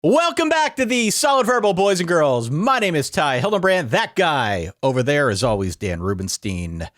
Welcome back to the Solid Verbal, boys and girls. My name is Ty Hildenbrand. That guy over there is always Dan Rubenstein.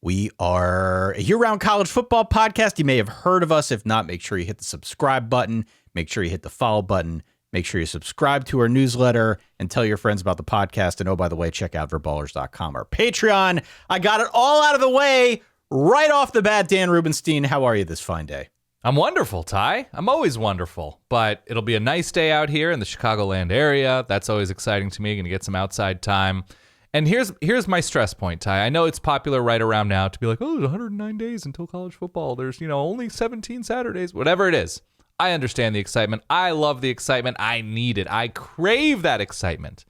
We are a year-round college football podcast. You may have heard of us. If not, make sure you hit the subscribe button. Make sure you hit the follow button. Make sure you subscribe to our newsletter and tell your friends about the podcast. And oh, by the way, check out verballers.com, our Patreon. I got it all out of the way right off the bat. Dan Rubenstein, how are you this fine day? I'm wonderful, Ty. I'm always wonderful, but it'll be a nice day out here in the Chicagoland area. That's always exciting to me. Going to get some outside time. And here's my stress point, Ty. I know it's popular right around now to be like, oh, there's 109 days until college football. There's, only 17 Saturdays, whatever it is. I understand the excitement. I love the excitement. I need it. I crave that excitement.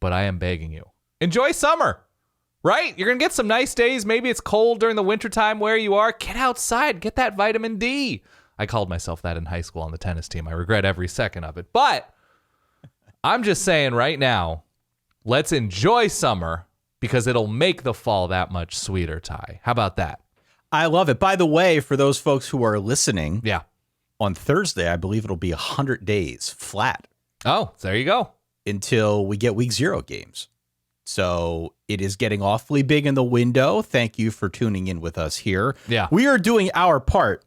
But I am begging you. Enjoy summer. Right? You're going to get some nice days. Maybe it's cold during the wintertime where you are. Get outside. Get that vitamin D. I called myself that in high school on the tennis team. I regret every second of it. But I'm just saying right now, let's enjoy summer because it'll make the fall that much sweeter, Ty. How about that? I love it. By the way, for those folks who are listening, yeah, on Thursday, I believe it'll be 100 days flat. Oh, there you go. Until we get week 0 games. So it is getting awfully big in the window. Thank you for tuning in with us here. Yeah. We are doing our part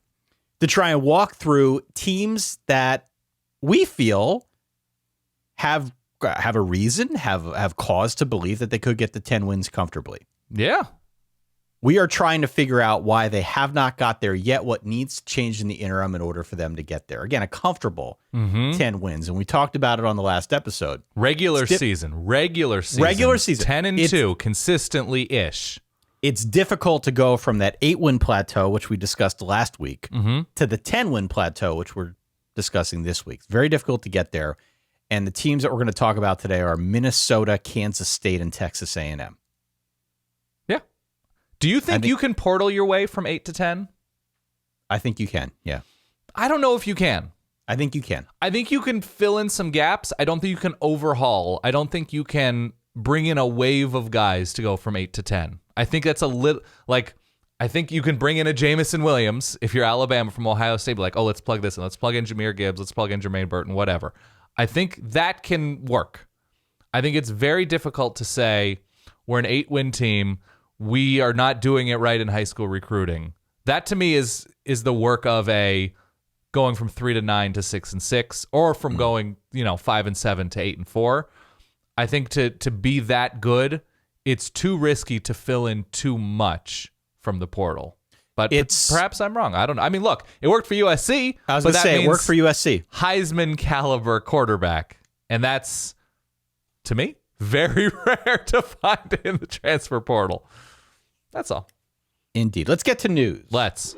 to try and walk through teams that we feel have a reason, have cause to believe that they could get the 10 wins comfortably. Yeah. We are trying to figure out why they have not got there yet, what needs to change in the interim in order for them to get there. Again, a comfortable 10 wins. And we talked about it on the last episode. Regular season. 10-2, consistently-ish. It's difficult to go from that 8-win plateau, which we discussed last week, to the 10-win plateau, which we're discussing this week. It's very difficult to get there. And the teams that we're going to talk about today are Minnesota, Kansas State, and Texas A&M. Do you think you can portal your way from 8 to 10? I think you can, yeah. I don't know if you can. I think you can. I think you can fill in some gaps. I don't think you can overhaul. I don't think you can bring in a wave of guys to go from 8 to 10. I think that's a little, I think you can bring in a Jamison Williams if you're Alabama from Ohio State, be like, oh, let's plug this in. Let's plug in Jahmyr Gibbs. Let's plug in Jermaine Burton, whatever. I think that can work. I think it's very difficult to say we're an 8-win team. We are not doing it right in high school recruiting. That to me is the work of going from 3-9 to 6-6, or from going 5-7 to 8-4. I think to be that good, it's too risky to fill in too much from the portal. But perhaps I'm wrong. I don't know. I mean, look, it worked for USC. I was going to say it worked for USC. Heisman caliber quarterback, and that's to me very rare to find in the transfer portal. That's all. Indeed. Let's get to news. Let's.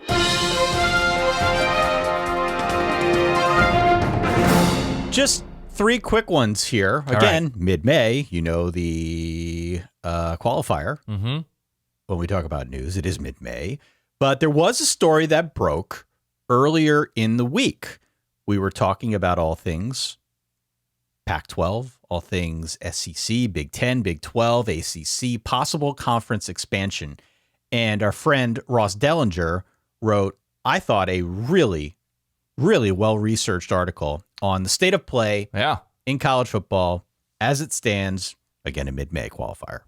Just 3 quick ones here. Again, mid-May, the qualifier. When we talk about news, it is mid-May. But there was a story that broke earlier in the week. We were talking about all things Pac-12, all things SEC, Big 10, Big 12, ACC, possible conference expansion. And our friend Ross Dellinger wrote, I thought, a really, really well-researched article on the state of play in college football as it stands, again, a mid-May qualifier.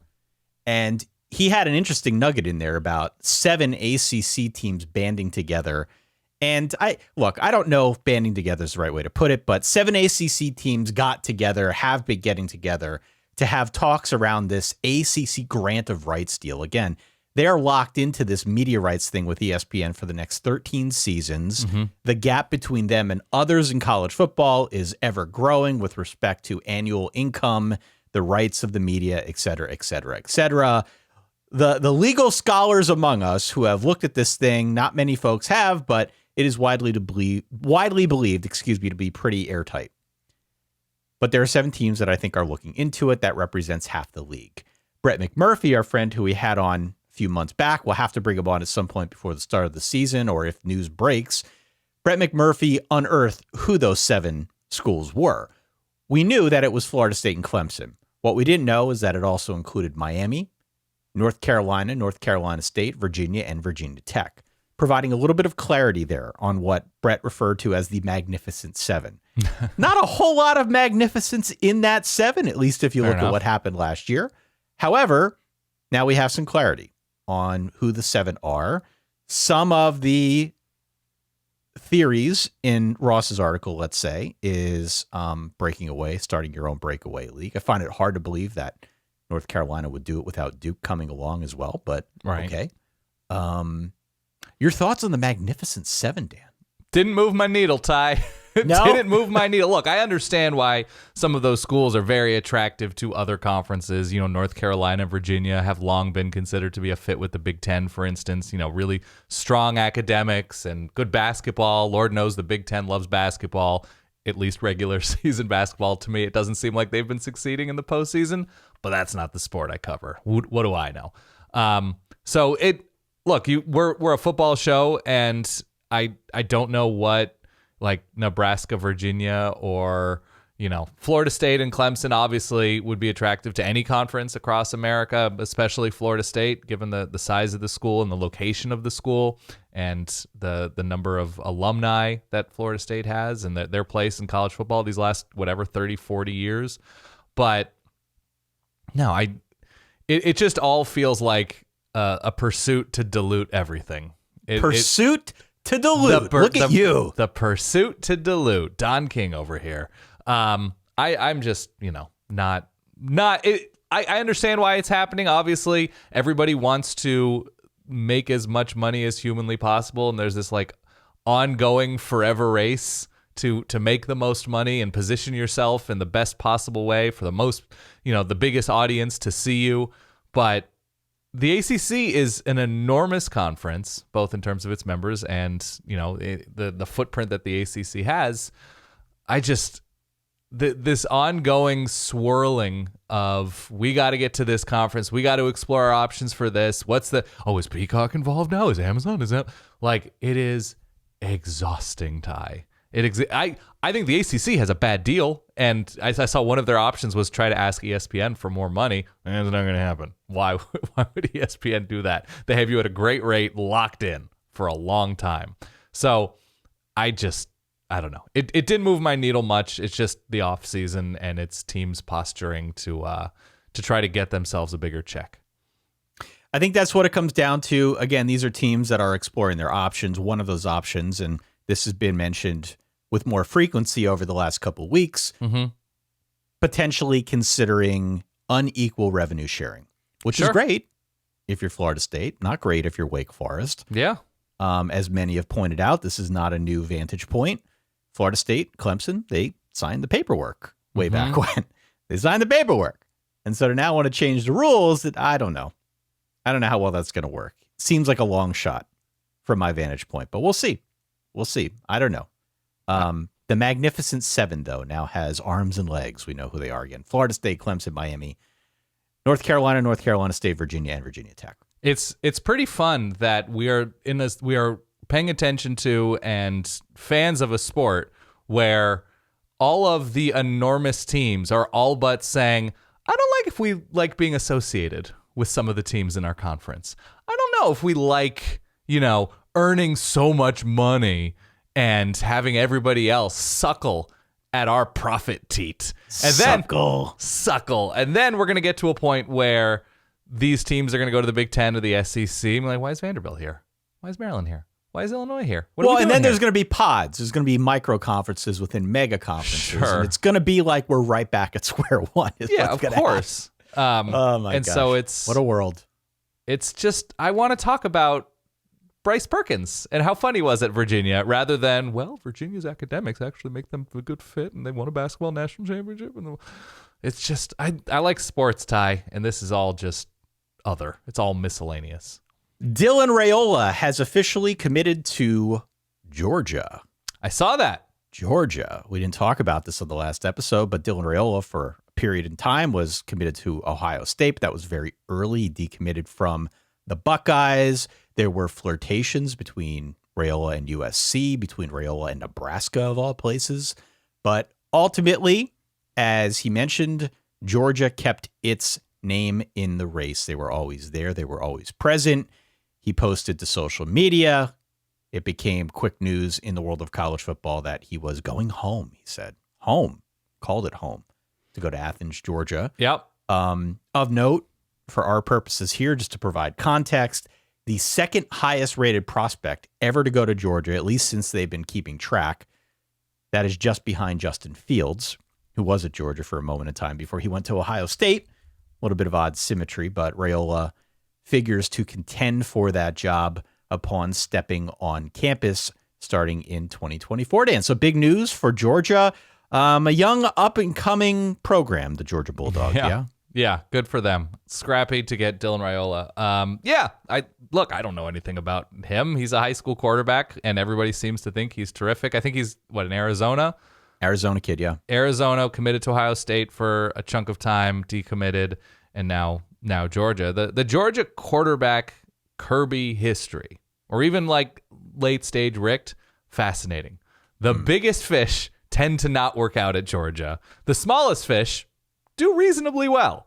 And he had an interesting nugget in there about 7 ACC teams banding together. And I don't know if banding together is the right way to put it, but 7 ACC teams got together, have been getting together to have talks around this ACC grant of rights deal. Again, they are locked into this media rights thing with ESPN for the next 13 seasons. The gap between them and others in college football is ever growing with respect to annual income, the rights of the media, et cetera, et cetera, et cetera. The legal scholars among us who have looked at this thing, not many folks have, but it is widely believed, to be pretty airtight. But there are 7 teams that I think are looking into it. That represents half the league. Brett McMurphy, our friend who we had on a few months back, we'll have to bring him on at some point before the start of the season, or if news breaks. Brett McMurphy unearthed who those 7 schools were. We knew that it was Florida State and Clemson. What we didn't know is that it also included Miami, North Carolina State, Virginia, and Virginia Tech. providing a little bit of clarity there on what Brett referred to as the Magnificent Seven. Not a whole lot of magnificence in that seven, at least if you look at what happened last year. However, now we have some clarity on who the seven are. Some of the theories in Ross's article, let's say, is breaking away, starting your own breakaway league. I find it hard to believe that North Carolina would do it without Duke coming along as well, but okay. Your thoughts on the Magnificent Seven, Dan? Didn't move my needle, Ty. No? Didn't move my needle. Look, I understand why some of those schools are very attractive to other conferences. North Carolina, Virginia have long been considered to be a fit with the Big Ten, for instance. Really strong academics and good basketball. Lord knows the Big Ten loves basketball, at least regular season basketball. To me, it doesn't seem like they've been succeeding in the postseason, but that's not the sport I cover. What do I know? We're a football show, and I don't know what like Nebraska, Virginia, or Florida State and Clemson obviously would be attractive to any conference across America, especially Florida State, given the size of the school and the location of the school and the number of alumni that Florida State has and their place in college football these last 30, 40 years. But no, it just all feels like a pursuit to dilute everything. To dilute. Look at you. The pursuit to dilute. Don King over here. I'm just, not. I understand why it's happening. Obviously, everybody wants to make as much money as humanly possible, and there's this like ongoing forever race to make the most money and position yourself in the best possible way for the most, the biggest audience to see you. But the ACC is an enormous conference, both in terms of its members and, the footprint that the ACC has. This ongoing swirling of, we got to get to this conference. We got to explore our options for this. Is Peacock involved now? Is Amazon? Is that it is exhausting, Ty. I think the ACC has a bad deal, and I saw one of their options was try to ask ESPN for more money, and it's not going to happen. Why would ESPN do that? They have you at a great rate, locked in for a long time. So I don't know. It didn't move my needle much. It's just the offseason and it's teams posturing to try to get themselves a bigger check. I think that's what it comes down to. Again, these are teams that are exploring their options. One of those options, and this has been mentioned with more frequency over the last couple of weeks, potentially considering unequal revenue sharing, which is great if you're Florida State, not great if you're Wake Forest. Yeah. As many have pointed out, this is not a new vantage point. Florida State, Clemson, they signed the paperwork way back when. They signed the paperwork. And so to now want to change the rules, that I don't know. I don't know how well that's going to work. Seems like a long shot from my vantage point, but we'll see. We'll see. I don't know. The Magnificent Seven, though, now has arms and legs. We know who they are again. Florida State, Clemson, Miami, North Carolina State, Virginia, and Virginia Tech. It's pretty fun that we are paying attention to and fans of a sport where all of the enormous teams are all but saying, I don't like if we like being associated with some of the teams in our conference. I don't know if we like, earning so much money and having everybody else suckle at our profit teat. And suckle. And then we're going to get to a point where these teams are going to go to the Big Ten or the SEC. And we're like, why is Vanderbilt here? Why is Maryland here? Why is Illinois here? And then there's going to be pods. There's going to be micro conferences within mega conferences. Sure. And it's going to be like we're right back at square one. Of course. Oh my gosh. So it's what a world. It's just, I want to talk about Bryce Perkins and how fun he was at Virginia, rather than, Virginia's academics actually make them a good fit and they won a basketball national championship. And it's just, I like sports, Ty, and this is all just other. It's all miscellaneous. Dylan Raiola has officially committed to Georgia. I saw that. Georgia. We didn't talk about this on the last episode, but Dylan Raiola for a period in time was committed to Ohio State. That was very early. He decommitted from the Buckeyes. There were flirtations between Raiola and USC, between Raiola and Nebraska, of all places. But ultimately, as he mentioned, Georgia kept its name in the race. They were always there. They were always present. He posted to social media, it became quick news in the world of college football that he was going home, he said. Home. Called it home to go to Athens, Georgia. Yep. Of note, for our purposes here, just to provide context, the second highest rated prospect ever to go to Georgia, at least since they've been keeping track, that is just behind Justin Fields, who was at Georgia for a moment in time before he went to Ohio State. A little bit of odd symmetry, but Raiola figures to contend for that job upon stepping on campus starting in 2024, Dan. So big news for Georgia. A young up-and-coming program, the Georgia Bulldogs, yeah? Yeah, good for them. Scrappy to get Dylan Raiola. I don't know anything about him. He's a high school quarterback, and everybody seems to think he's terrific. I think he's, in Arizona? Arizona kid, yeah. Arizona, committed to Ohio State for a chunk of time, decommitted, and now Georgia. The Georgia quarterback Kirby history, or even like late-stage Richt, fascinating. The biggest fish tend to not work out at Georgia. The smallest fish do reasonably well.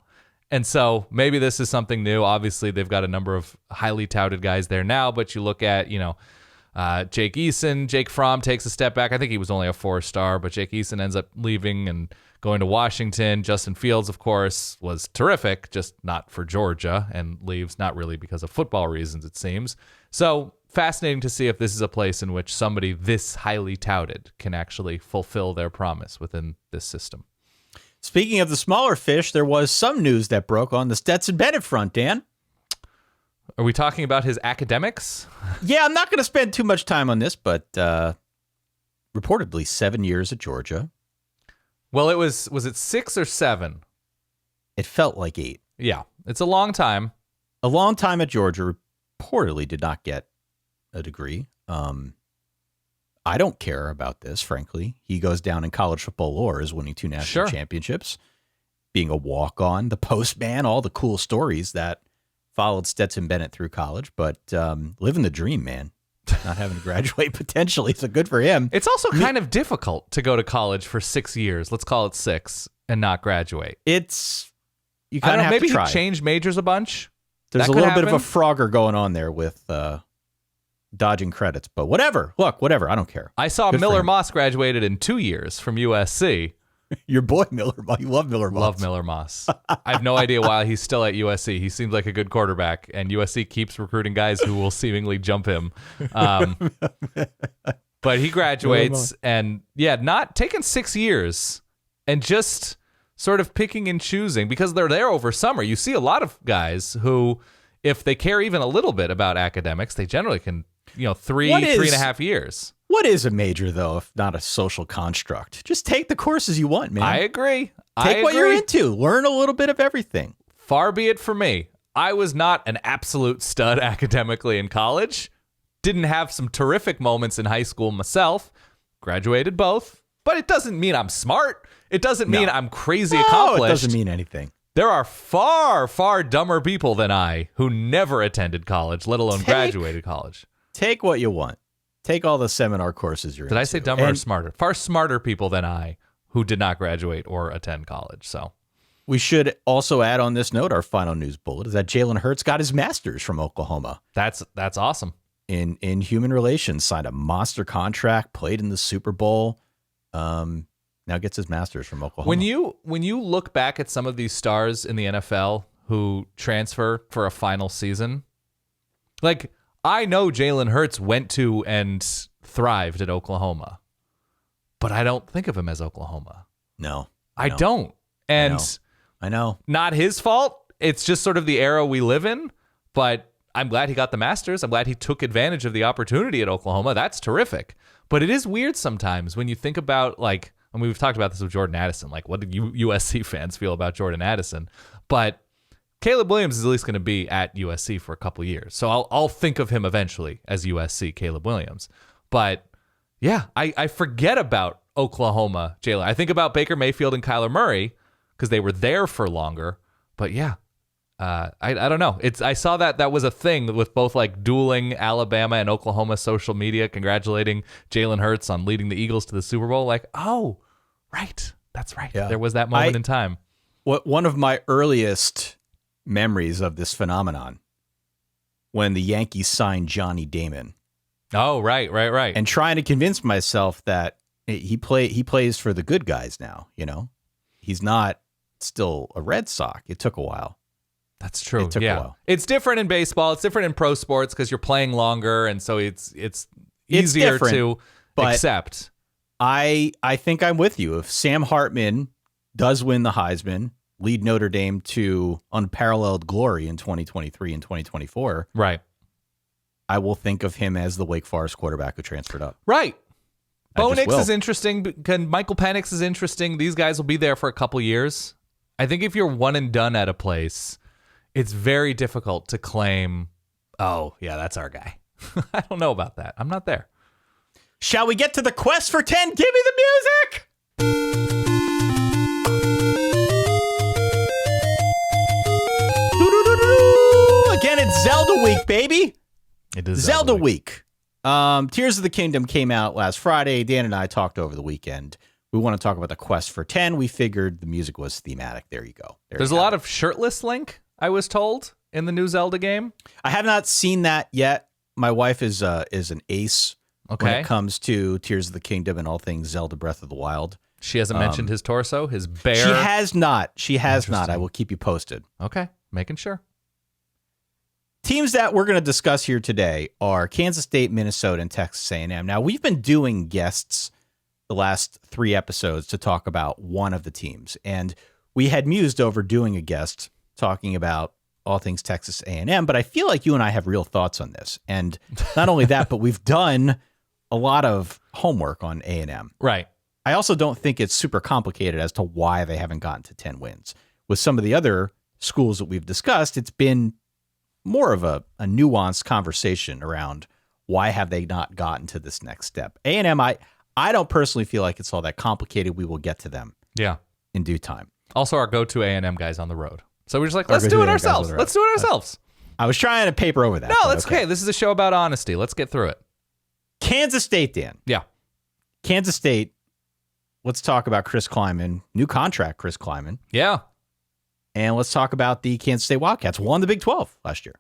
And so maybe this is something new. Obviously, they've got a number of highly touted guys there now, but you look at, Jake Eason. Jake Fromm takes a step back. I think he was only a 4-star, but Jake Eason ends up leaving and going to Washington. Justin Fields, of course, was terrific, just not for Georgia, and leaves not really because of football reasons, it seems. So fascinating to see if this is a place in which somebody this highly touted can actually fulfill their promise within this system. Speaking of the smaller fish, there was some news that broke on the Stetson Bennett front, Dan. Are we talking about his academics? Yeah, I'm not going to spend too much time on this, but reportedly 7 years at Georgia. Well, was it 6 or 7? It felt like 8. Yeah, it's a long time. A long time at Georgia. Reportedly did not get a degree. I don't care about this, frankly. He goes down in college football lore as winning 2 national championships, being a walk-on, the postman, all the cool stories that followed Stetson Bennett through college. But living the dream, man. Not having to graduate potentially, so good for him. It's also kind of difficult to go to college for 6 years. Let's call it 6 and not graduate. You kind of have to try. Maybe he changed majors a bunch. There's a little bit of a Frogger going on there with dodging credits, but whatever. Look, whatever. I don't care. I saw Miller Moss graduated in 2 years from USC. Your boy Miller Moss. You love Miller Moss. Love Miller Moss. I have no idea why he's still at USC. He seems like a good quarterback, and USC keeps recruiting guys who will seemingly jump him. But he graduates, and not taking 6 years and just sort of picking and choosing because they're there over summer. You see a lot of guys who, if they care even a little bit about academics, they generally can, 3.5 years. What is a major, though, if not a social construct? Just take the courses you want, man. I agree. Take what you're into. Learn a little bit of everything. Far be it from me. I was not an absolute stud academically in college. Didn't have some terrific moments in high school myself. Graduated both. But it doesn't mean I'm smart. It doesn't mean I'm crazy accomplished. It doesn't mean anything. There are far, far dumber people than I who never attended college, let alone graduated college. Take what you want. Take all the seminar courses you're into. Did I say dumber or smarter? Far smarter people than I who did not graduate or attend college. So we should also add on this note, our final news bullet is that Jalen Hurts got his master's from Oklahoma. That's awesome. In human relations, signed a monster contract, played in the Super Bowl. Now gets his master's from Oklahoma. When you look back at some of these stars in the NFL who transfer for a final season, like I know Jalen Hurts went to and thrived at Oklahoma, but I don't think of him as Oklahoma. No, I don't. And I know. Not his fault. It's just sort of the era we live in, but I'm glad he got the Masters. I'm glad he took advantage of the opportunity at Oklahoma. That's terrific. But it is weird sometimes when you think about, like, I mean, we've talked about this with Jordan Addison. Like, what do USC fans feel about Jordan Addison? But Caleb Williams is at least going to be at USC for a couple years. So I'll think of him eventually as USC Caleb Williams. But, yeah, I forget about Oklahoma, Jalen. I think about Baker Mayfield and Kyler Murray because they were there for longer. But, yeah. I don't know. I saw that was a thing with both like dueling Alabama and Oklahoma social media congratulating Jalen Hurts on leading the Eagles to the Super Bowl. Like, oh, right. That's right. Yeah. There was that moment in time. One of my earliest memories of this phenomenon when the Yankees signed Johnny Damon. Oh, right. And trying to convince myself that he plays for the good guys now, He's not still a Red Sox. It took a while. That's true. It took a while. It's different in baseball. It's different in pro sports because you're playing longer, and so it's easier to accept. I think I'm with you. If Sam Hartman does win the Heisman, lead Notre Dame to unparalleled glory in 2023 and 2024, right, I will think of him as the Wake Forest quarterback who transferred up. Right. Bo Nix is interesting. Michael Penix is interesting. These guys will be there for a couple years. I think if you're one and done at a place, it's very difficult to claim, oh, yeah, that's our guy. I don't know about that. I'm not there. Shall we get to the quest for 10? Give me the music! Again, it's Zelda week, baby. It is Zelda week. Tears of the Kingdom came out last Friday. Dan and I talked over the weekend. We want to talk about the quest for 10. We figured the music was thematic. There you go. There's a lot of shirtless Link, I was told, in the new Zelda game. I have not seen that yet. My wife is an ace when it comes to Tears of the Kingdom and all things Zelda Breath of the Wild. She hasn't mentioned his torso, his bear. She has not. She has not. I will keep you posted. Okay, making sure. Teams that we're going to discuss here today are Kansas State, Minnesota, and Texas A&M. Now, we've been doing guests the last 3 episodes to talk about one of the teams, and we had mused over doing a guest talking about all things Texas A&M, but I feel like you and I have real thoughts on this. And not only that, but we've done a lot of homework on A&M. Right. I also don't think it's super complicated as to why they haven't gotten to 10 wins. With some of the other schools that we've discussed, it's been more of a nuanced conversation around why have they not gotten to this next step. A&M, I don't personally feel like it's all that complicated. We will get to them in due time. Also, our go-to A&M guys on the road. So we're just like, let's do it ourselves. Let's do it ourselves. I was trying to paper over that. No, that's okay. This is a show about honesty. Let's get through it. Kansas State, Dan. Yeah. Kansas State. Let's talk about Chris Kleiman. New contract, Chris Kleiman. Yeah. And let's talk about the Kansas State Wildcats. Won the Big 12 last year.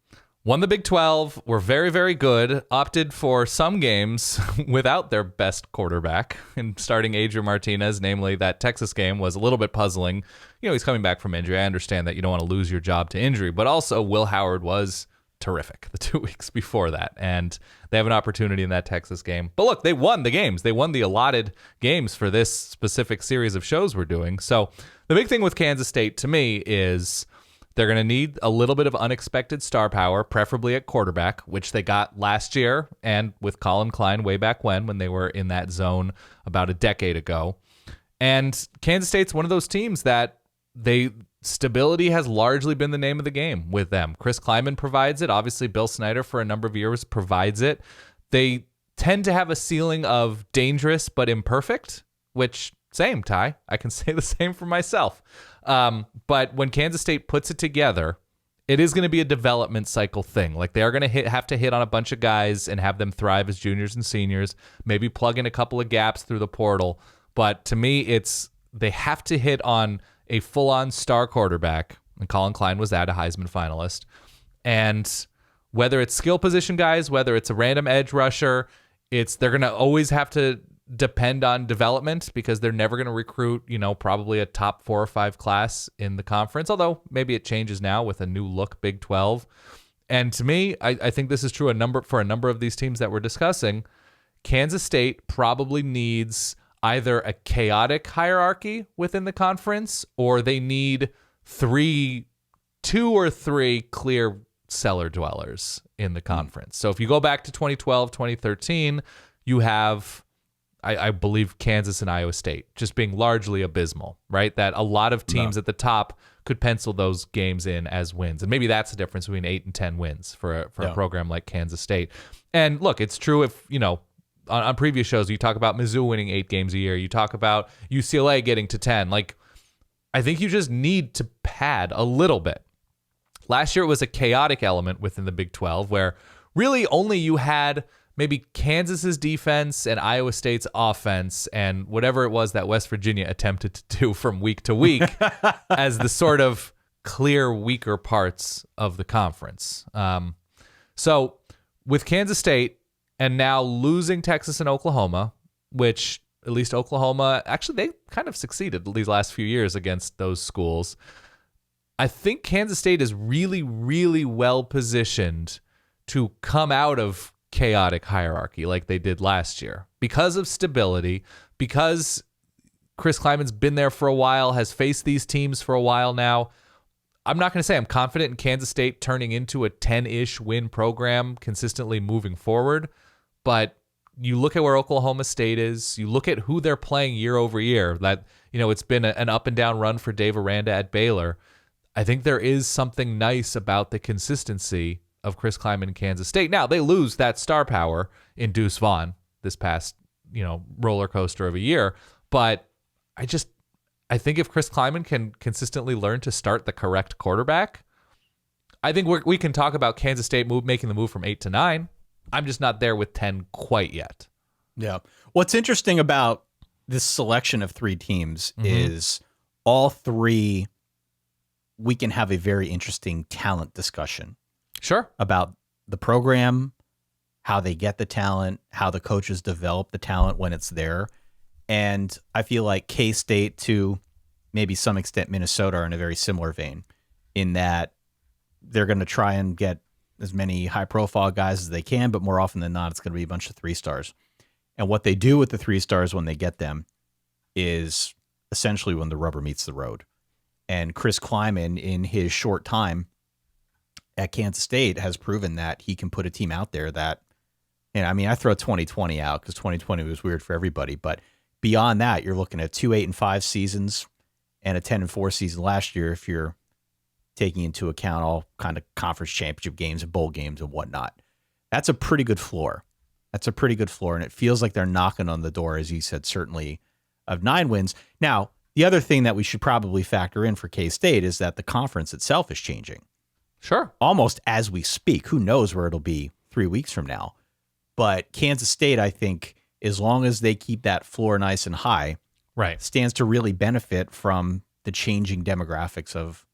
Won the Big 12. Were very, very good. Opted for some games without their best quarterback and starting Adrian Martinez. Namely, that Texas game was a little bit puzzling. He's coming back from injury. I understand that you don't want to lose your job to injury, but also Will Howard was terrific the 2 weeks before that, and they have an opportunity in that Texas game. But look, they won the games. They won the allotted games for this specific series of shows we're doing. So the big thing with Kansas State to me is they're going to need a little bit of unexpected star power, preferably at quarterback, which they got last year and with Colin Klein way back when they were in that zone about a decade ago. And Kansas State's one of those teams that stability has largely been the name of the game with them. Chris Kleiman provides it. Obviously, Bill Snyder for a number of years provides it. They tend to have a ceiling of dangerous but imperfect, which, same, Ty. I can say the same for myself. But when Kansas State puts it together, it is going to be a development cycle thing. Like, they are going to have to hit on a bunch of guys and have them thrive as juniors and seniors, maybe plug in a couple of gaps through the portal. But to me, they have to hit on a full-on star quarterback, and Colin Klein was that, a Heisman finalist. And whether it's skill position guys, whether it's a random edge rusher, they're going to always have to depend on development because they're never going to recruit, probably a top 4 or 5 class in the conference, although maybe it changes now with a new look Big 12. And to me, I think this is true for a number of these teams that we're discussing. Kansas State probably needs either a chaotic hierarchy within the conference, or they need 2 or 3 clear cellar dwellers in the conference. So if you go back to 2012, 2013, you have, I believe, Kansas and Iowa State just being largely abysmal, right? That a lot of teams at the top could pencil those games in as wins. And maybe that's the difference between 8 and 10 wins for a program like Kansas State. And look, it's true if, on previous shows, you talk about Mizzou winning 8 games a year. You talk about UCLA getting to 10. Like, I think you just need to pad a little bit. Last year, it was a chaotic element within the Big 12 where really only you had maybe Kansas's defense and Iowa State's offense and whatever it was that West Virginia attempted to do from week to week as the sort of clear weaker parts of the conference. So with Kansas State, and now losing Texas and Oklahoma, which at least Oklahoma, actually they kind of succeeded these last few years against those schools. I think Kansas State is really, really well positioned to come out of chaotic hierarchy like they did last year because of stability, because Chris Kleiman's been there for a while, has faced these teams for a while now. I'm not going to say I'm confident in Kansas State turning into a 10-ish win program consistently moving forward, but you look at where Oklahoma State is, you look at who they're playing year over year, that, it's been an up and down run for Dave Aranda at Baylor. I think there is something nice about the consistency of Chris Kleiman in Kansas State. Now, they lose that star power in Deuce Vaughn this past, roller coaster of a year, but I think if Chris Kleiman can consistently learn to start the correct quarterback, I think we can talk about Kansas State making the move from 8 to 9. I'm just not there with 10 quite yet. Yeah. What's interesting about this selection of 3 teams is all 3, we can have a very interesting talent discussion. Sure. About the program, how they get the talent, how the coaches develop the talent when it's there. And I feel like K-State to maybe some extent Minnesota are in a very similar vein in that they're going to try and get as many high-profile guys as they can, but more often than not, it's going to be a bunch of 3-stars. And what they do with the 3-stars when they get them is essentially when the rubber meets the road. And Chris Kleiman, in his short time at Kansas State, has proven that he can put a team out there that, and I mean, I throw 2020 out because 2020 was weird for everybody, but beyond that, you're looking at 2 8-5 seasons and a 10-4 season last year if you're taking into account all kind of conference championship games and bowl games and whatnot. That's a pretty good floor. And it feels like they're knocking on the door, as you said, certainly of 9 wins. Now, the other thing that we should probably factor in for K-State is that the conference itself is changing. Sure. Almost as we speak. Who knows where it'll be 3 weeks from now. But Kansas State, I think, as long as they keep that floor nice and high, right, stands to really benefit from the changing demographics of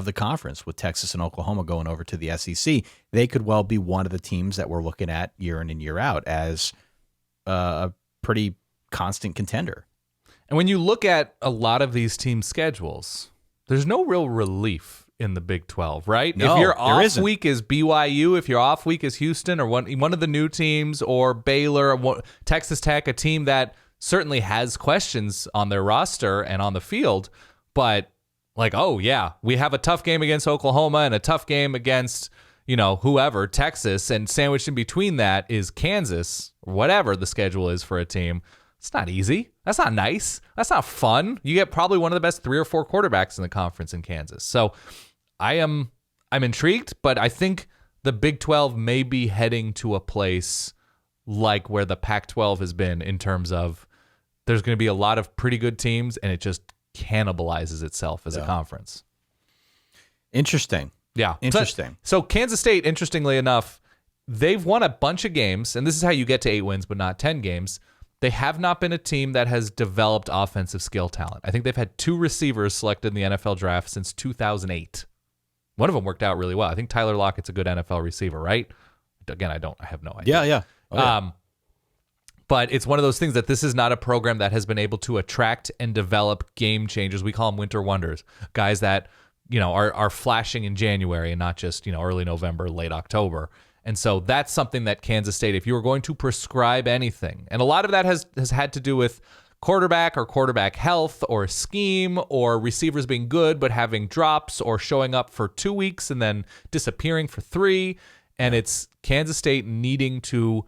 the conference. With Texas and Oklahoma going over to the SEC, they could well be one of the teams that we're looking at year in and year out as a pretty constant contender. And when you look at a lot of these team schedules, there's no real relief in the Big 12, right? No, if your off isn't. week is BYU, if your off week is Houston or one of the new teams, or Baylor, or Texas Tech, a team that certainly has questions on their roster and on the field, but like, oh yeah, we have a tough game against Oklahoma and a tough game against, whoever, Texas, and sandwiched in between that is Kansas, or whatever the schedule is for a team. It's not easy. That's not nice. That's not fun. You get probably one of the best 3 or 4 quarterbacks in the conference in Kansas. So I'm intrigued, but I think the Big 12 may be heading to a place like where the Pac-12 has been in terms of there's going to be a lot of pretty good teams and it just cannibalizes itself as a conference. Interesting. Yeah. Interesting. So Kansas State, interestingly enough, they've won a bunch of games, and this is how you get to 8 wins, but not 10 games. They have not been a team that has developed offensive skill talent. I think they've had 2 receivers selected in the NFL draft since 2008. One of them worked out really well. I think Tyler Lockett's a good NFL receiver, right? Again, I have no idea. Yeah. Oh, yeah. But it's one of those things that this is not a program that has been able to attract and develop game changers. We call them winter wonders, guys that, are flashing in January and not just, early November, late October. And so that's something that Kansas State, if you were going to prescribe anything, and a lot of that has had to do with quarterback or quarterback health or scheme or receivers being good but having drops or showing up for 2 weeks and then disappearing for 3. And it's Kansas State needing to,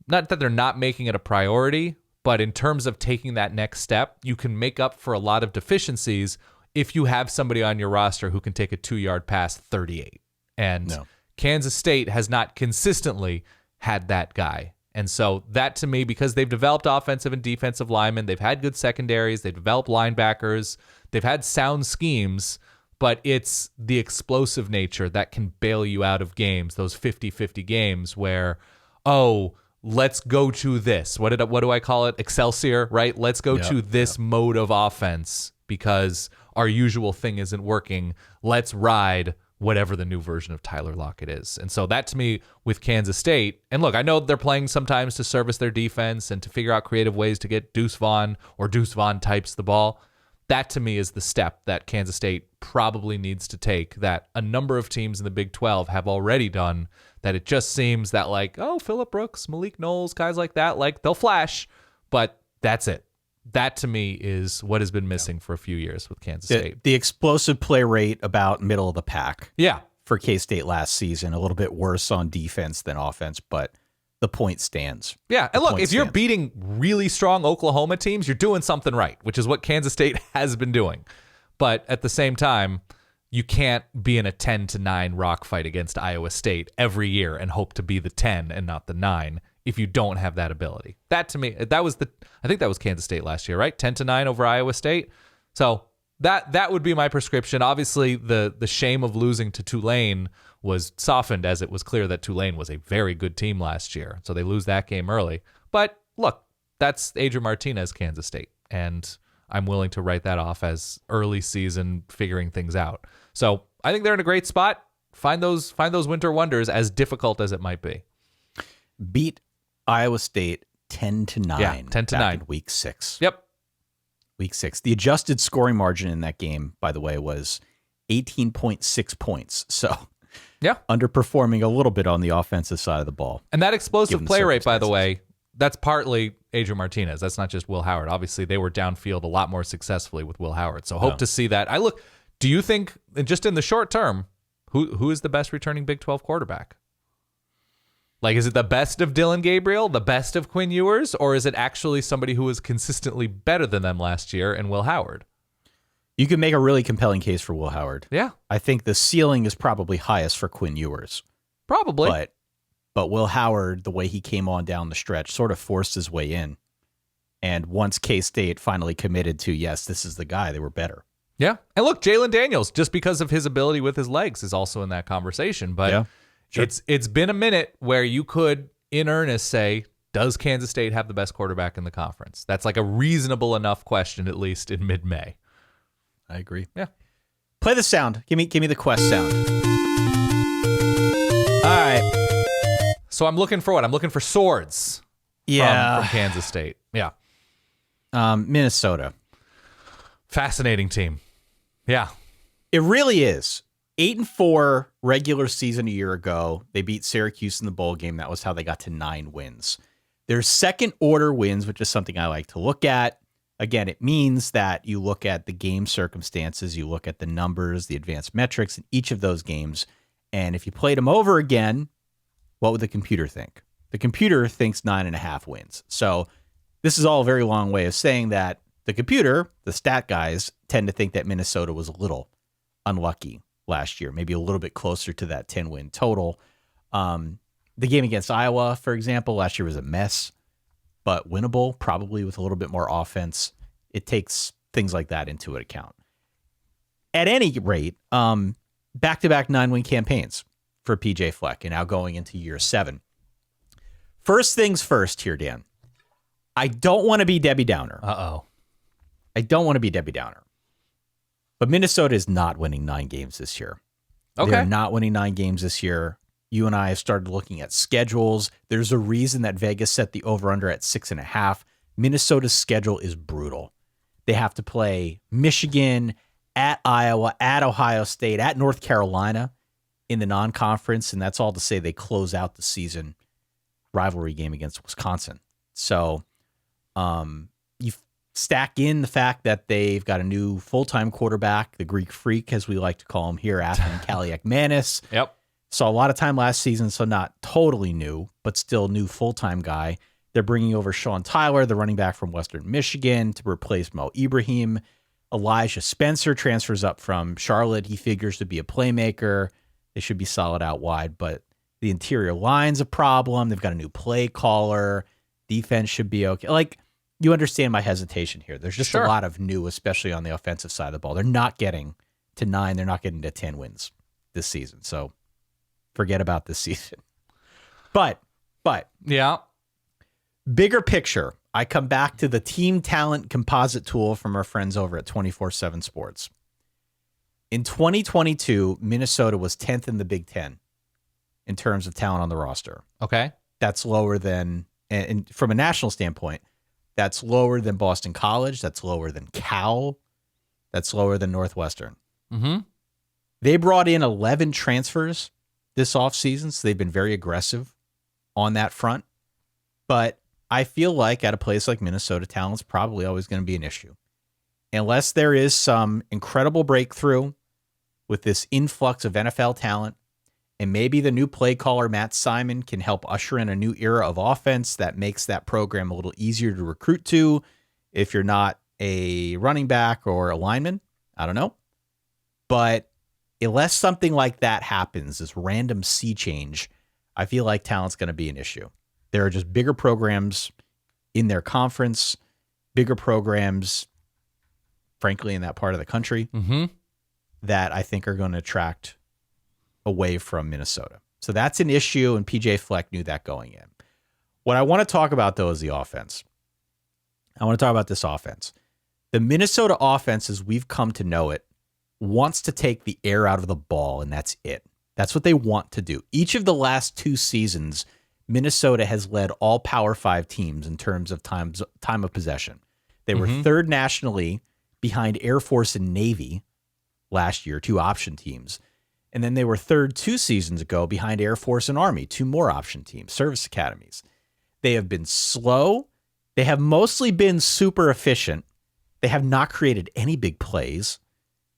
not that they're not making it a priority, but in terms of taking that next step, you can make up for a lot of deficiencies if you have somebody on your roster who can take a 2-yard pass 38. And Kansas State has not consistently had that guy. And so that, to me, because they've developed offensive and defensive linemen, they've had good secondaries, they've developed linebackers, they've had sound schemes, but it's the explosive nature that can bail you out of games, those 50-50 games where, let's go to this. What do I call it? Excelsior, right? Let's go to this mode of offense because our usual thing isn't working. Let's ride whatever the new version of Tyler Lockett is. And so that to me with Kansas State, and look, I know they're playing sometimes to service their defense and to figure out creative ways to get Deuce Vaughn or Deuce Vaughn types the ball. That to me is the step that Kansas State probably needs to take, that a number of teams in the Big 12 have already done, that it just seems that like, oh, Phillip Brooks, Malik Knowles, guys like that, like they'll flash, but that's it. That to me is what has been missing for a few years with Kansas State. The explosive play rate about middle of the pack. Yeah. For K-State last season, a little bit worse on defense than offense, but the point stands. Yeah, and look, if you're beating really strong Oklahoma teams, you're doing something right, which is what Kansas State has been doing. But at the same time, you can't be in a 10-9 rock fight against Iowa State every year and hope to be the 10 and not the 9 if you don't have that ability. That to me, I think that was Kansas State last year, right? 10-9 over Iowa State. So that would be my prescription. Obviously, the shame of losing to Tulane was softened as it was clear that Tulane was a very good team last year. So they lose that game early. But look, that's Adrian Martinez, Kansas State. And I'm willing to write that off as early season figuring things out. So I think they're in a great spot. Find those winter wonders, as difficult as it might be. Beat Iowa State 10-9. Yeah, 10-9 in week 6. Yep. Week 6. The adjusted scoring margin in that game, by the way, was 18.6 points. So yeah, underperforming a little bit on the offensive side of the ball. And that explosive play rate, by the way, that's partly Adrian Martinez. That's not just Will Howard. Obviously, they were downfield a lot more successfully with Will Howard. So hope to see that. Do you think, just in the short term, who is the best returning Big 12 quarterback? Like, is it the best of Dylan Gabriel, the best of Quinn Ewers, or is it actually somebody who was consistently better than them last year and Will Howard? You can make a really compelling case for Will Howard. Yeah. I think the ceiling is probably highest for Quinn Ewers. Probably. But Will Howard, the way he came on down the stretch, sort of forced his way in. And once K-State finally committed to, yes, this is the guy, they were better. Yeah. And look, Jalen Daniels, just because of his ability with his legs, is also in that conversation. But yeah, sure. It's been a minute where you could, in earnest, say, does Kansas State have the best quarterback in the conference? That's like a reasonable enough question, at least in mid-May. I agree. Yeah. Play the sound. Give me the Quest sound. All right. So I'm looking for what? I'm looking for swords. Yeah. From Kansas State. Yeah. Minnesota. Fascinating team. Yeah. It really is. 8-4 regular season a year ago. They beat Syracuse in the bowl game. That was how they got to 9 wins. Their second order wins, which is something I like to look at. Again, it means that you look at the game circumstances, you look at the numbers, the advanced metrics in each of those games. And if you played them over again, what would the computer think? The computer thinks 9.5 wins. So this is all a very long way of saying that the computer, the stat guys, tend to think that Minnesota was a little unlucky last year, maybe a little bit closer to that 10-win total. The game against Iowa, for example, last year was a mess, but winnable, probably with a little bit more offense. It takes things like that into account. At any rate, back-to-back 9-win campaigns for PJ Fleck, and now going into year 7. First things first here, Dan. I don't want to be Debbie Downer. Uh-oh. I don't want to be Debbie Downer. But Minnesota is not winning 9 games this year. Okay. They're not winning 9 games this year. You and I have started looking at schedules. There's a reason that Vegas set the over-under at 6.5. Minnesota's schedule is brutal. They have to play Michigan, at Iowa, at Ohio State, at North Carolina in the non-conference, and that's all to say they close out the season rivalry game against Wisconsin. So you stack in the fact that they've got a new full-time quarterback, the Greek Freak, as we like to call him here, Athan Kaliakmanis. Yep. Saw a lot of time last season, so not totally new, but still new full-time guy. They're bringing over Sean Tyler, the running back from Western Michigan, to replace Mo Ibrahim. Elijah Spencer transfers up from Charlotte. He figures to be a playmaker. They should be solid out wide, but the interior line's a problem. They've got a new play caller. Defense should be okay. Like, you understand my hesitation here. There's just a lot of new, especially on the offensive side of the ball. They're not getting to 9. They're not getting to 10 wins this season. So forget about this season. But yeah, bigger picture, I come back to the team talent composite tool from our friends over at 24/7 Sports. In 2022, Minnesota was 10th in the Big Ten in terms of talent on the roster. Okay. That's lower than, and from a national standpoint, that's lower than Boston College. That's lower than Cal. That's lower than Northwestern. Mm-hmm. They brought in 11 transfers this offseason, so they've been very aggressive on that front. But I feel like at a place like Minnesota, talent's probably always going to be an issue. Unless there is some incredible breakthrough with this influx of NFL talent, and maybe the new play caller, Matt Simon, can help usher in a new era of offense that makes that program a little easier to recruit to if you're not a running back or a lineman. I don't know. But unless something like that happens, this random sea change, I feel like talent's going to be an issue. There are just bigger programs in their conference, bigger programs, frankly, in that part of the country that I think are going to attract away from Minnesota. So that's an issue, and PJ Fleck knew that going in. What I want to talk about, though, is the offense. I want to talk about this offense. The Minnesota offense, as we've come to know it, wants to take the air out of the ball, and that's it. That's what they want to do. Each of the last 2 seasons, Minnesota has led all Power 5 teams in terms of time of possession. They were third nationally behind Air Force and Navy last year, 2 option teams. And then they were third 2 seasons ago behind Air Force and Army, 2 more option teams, service academies. They have been slow. They have mostly been super efficient. They have not created any big plays.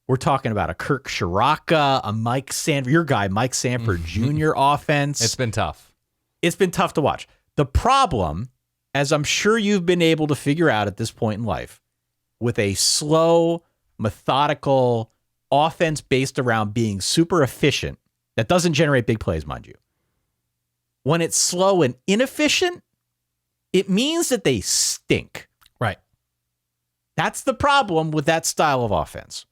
We're talking about a Kirk Shiraka, a Mike Sanford, your guy, Mike Sanford Jr. offense. It's been tough. It's been tough to watch. The problem, as I'm sure you've been able to figure out at this point in life, with a slow, methodical offense based around being super efficient, that doesn't generate big plays, mind you. When it's slow and inefficient, it means that they stink. Right. That's the problem with that style of offense.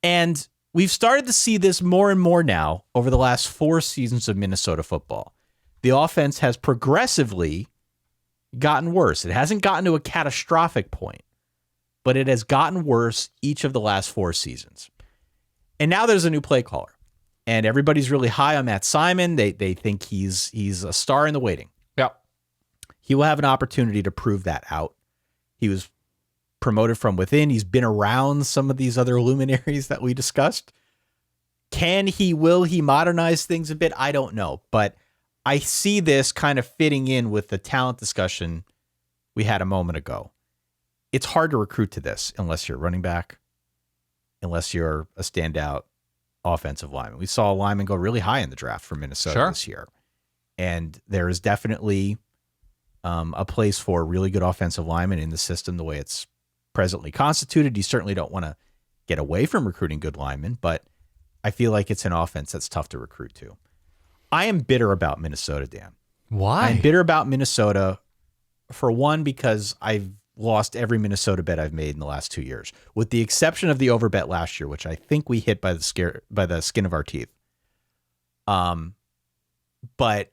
And we've started to see this more and more now over the last 4 seasons of Minnesota football. The offense has progressively gotten worse. It hasn't gotten to a catastrophic point, but it has gotten worse each of the last 4 seasons. And now there's a new play caller, and everybody's really high on Matt Simon. They think he's a star in the waiting. Yep. He will have an opportunity to prove that out. He was promoted from within. He's been around some of these other luminaries that we discussed. Will he modernize things a bit? I don't know, but I see this kind of fitting in with the talent discussion we had a moment ago. It's hard to recruit to this unless you're a running back, unless you're a standout offensive lineman. We saw a lineman go really high in the draft for Minnesota this year. And there is definitely a place for really good offensive linemen in the system the way it's presently constituted. You certainly don't want to get away from recruiting good linemen, but I feel like it's an offense that's tough to recruit to. I am bitter about Minnesota, Dan. Why? I'm bitter about Minnesota, for one, because I've lost every Minnesota bet I've made in the last 2 years, with the exception of the overbet last year, which I think we hit by the skin of our teeth. But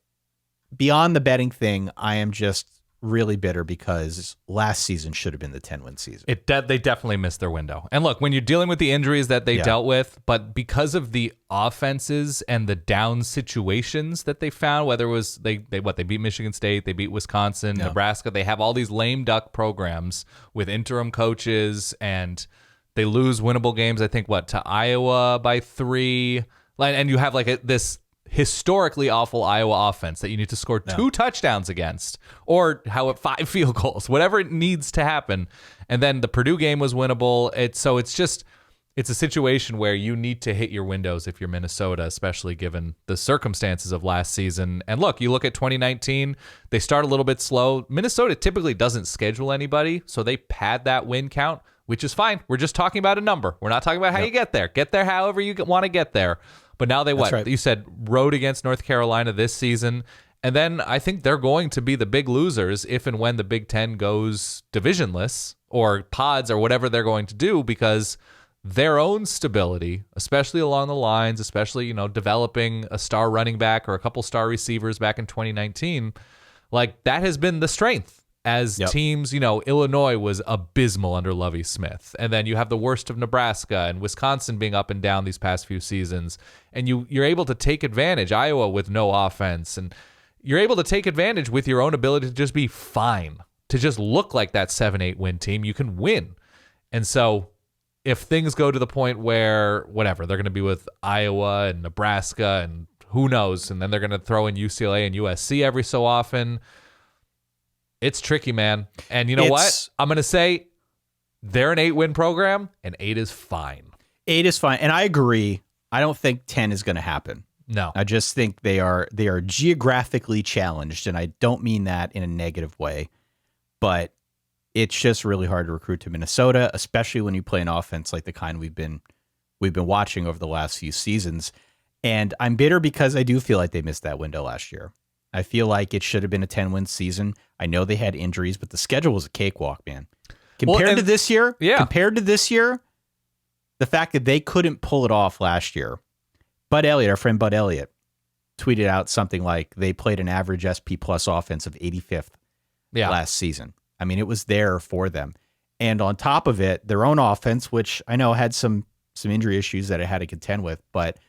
beyond the betting thing, I am just really bitter because last season should have been the 10-win season. They definitely missed their window. And look, when you're dealing with the injuries that they dealt with, but because of the offenses and the down situations that they found, whether it was they beat Michigan State, they beat Wisconsin, Nebraska, they have all these lame duck programs with interim coaches, and they lose winnable games, I think, to Iowa by 3. And you have this historically awful Iowa offense that you need to score 2 touchdowns against, or 5 field goals, whatever it needs to happen. And then the Purdue game was winnable. It's a situation where you need to hit your windows if you're Minnesota, especially given the circumstances of last season. And look, you look at 2019, they start a little bit slow. Minnesota typically doesn't schedule anybody, so they pad that win count, which is fine. We're just talking about a number. We're not talking about how you get there. Get there however you want to get there. But now they right. You said road against North Carolina this season. And then I think they're going to be the big losers if and when the Big Ten goes divisionless or pods or whatever they're going to do, because their own stability, especially along the lines, especially, developing a star running back or a couple star receivers back in 2019, that has been the strength. as teams, Illinois was abysmal under Lovie Smith. And then you have the worst of Nebraska and Wisconsin being up and down these past few seasons. And you're able to take advantage, Iowa with no offense. And you're able to take advantage with your own ability to just be fine, to just look like that 7-8 win team. You can win. And so if things go to the point where, whatever, they're going to be with Iowa and Nebraska and who knows, and then they're going to throw in UCLA and USC every so often, it's tricky, man. And you know what? I'm going to say they're an 8-win program, and 8 is fine. 8 is fine. And I agree. I don't think 10 is going to happen. No. I just think they are geographically challenged, and I don't mean that in a negative way, but it's just really hard to recruit to Minnesota, especially when you play an offense like the kind we've been watching over the last few seasons. And I'm bitter because I do feel like they missed that window last year. I feel like it should have been a 10-win season. I know they had injuries, but the schedule was a cakewalk, man. Compared to this year, the fact that they couldn't pull it off last year, our friend Bud Elliott, tweeted out something like they played an average SP plus offense of 85th last season. I mean, it was there for them. And on top of it, their own offense, which I know had some injury issues that it had to contend with, but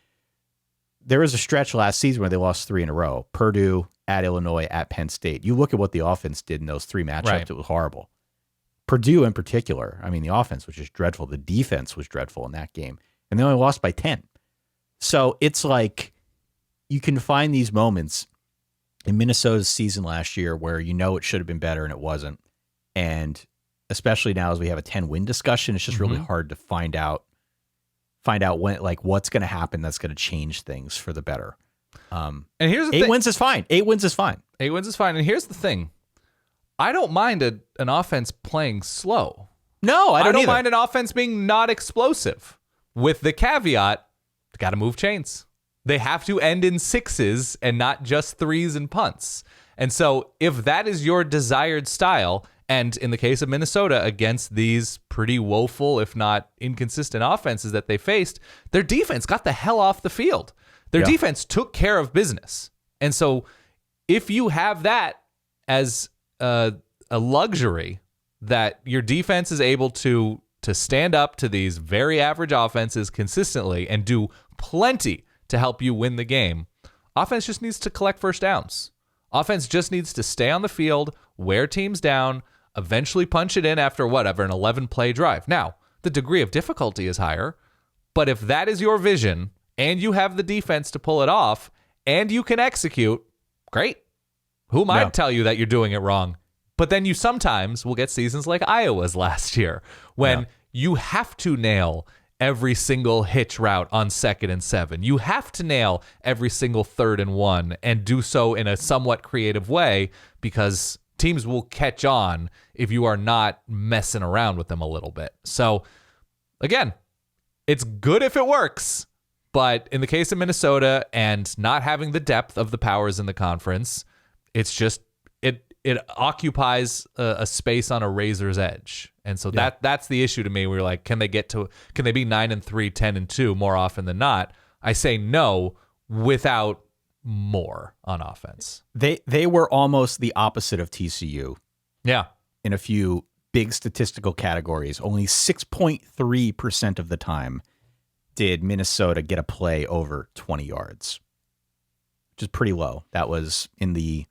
there was a stretch last season where they lost 3 in a row. Purdue, at Illinois, at Penn State. You look at what the offense did in those 3 matchups, right. It was horrible. Purdue in particular, I mean, the offense was just dreadful. The defense was dreadful in that game. And they only lost by 10. So it's like you can find these moments in Minnesota's season last year where it should have been better and it wasn't. And especially now as we have a 10-win discussion, it's just really hard to find out when, like, what's going to happen that's going to change things for the better. And here's the 8 wins is fine. 8 wins is fine. 8 wins is fine. And here's the thing. I don't mind an offense playing slow. No, I don't mind an offense being not explosive. With the caveat, got to move chains. They have to end in 6s and not just 3s and punts. And so if that is your desired style, and in the case of Minnesota, against these pretty woeful, if not inconsistent offenses that they faced, their defense got the hell off the field. Their defense took care of business. And so if you have that as a luxury, that your defense is able to stand up to these very average offenses consistently and do plenty to help you win the game, offense just needs to collect first downs. Offense just needs to stay on the field, wear teams down, eventually punch it in after an 11-play drive. Now, the degree of difficulty is higher, but if that is your vision and you have the defense to pull it off and you can execute, great. Who might tell you that you're doing it wrong? But then you sometimes will get seasons like Iowa's last year when you have to nail every single hitch route on 2nd and 7. You have to nail every single 3rd and 1 and do so in a somewhat creative way because teams will catch on if you are not messing around with them a little bit. So, again, it's good if it works, but in the case of Minnesota and not having the depth of the powers in the conference, it's just it occupies a space on a razor's edge. And so that's the issue to me. We're like, can they be 9-3, 10-2 more often than not? I say no without more on offense. They were almost the opposite of TCU. Yeah. In a few big statistical categories, only 6.3% of the time did Minnesota get a play over 20 yards, which is pretty low. That was in the